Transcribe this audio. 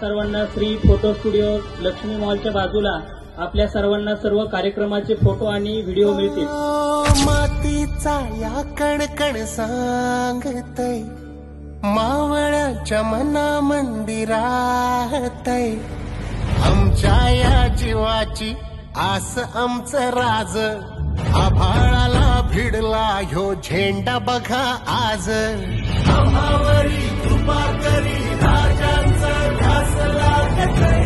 सर्वांना Shri photo studio Lakshmi मॉलच्या बाजूला आपल्या सर्वांना सर्व कार्यक्रमाचे फोटो आणि व्हिडिओ मिळतील. मातीचा या कणकण सांगतय मावळाच्या मना मंदिरातय आमच्या या जीवाची आस आमचं राज आभाळाला भिडला ह्यो झेंडा बघा आज आम्हावरी कृपा करी राजांचा ध्यास लागतय.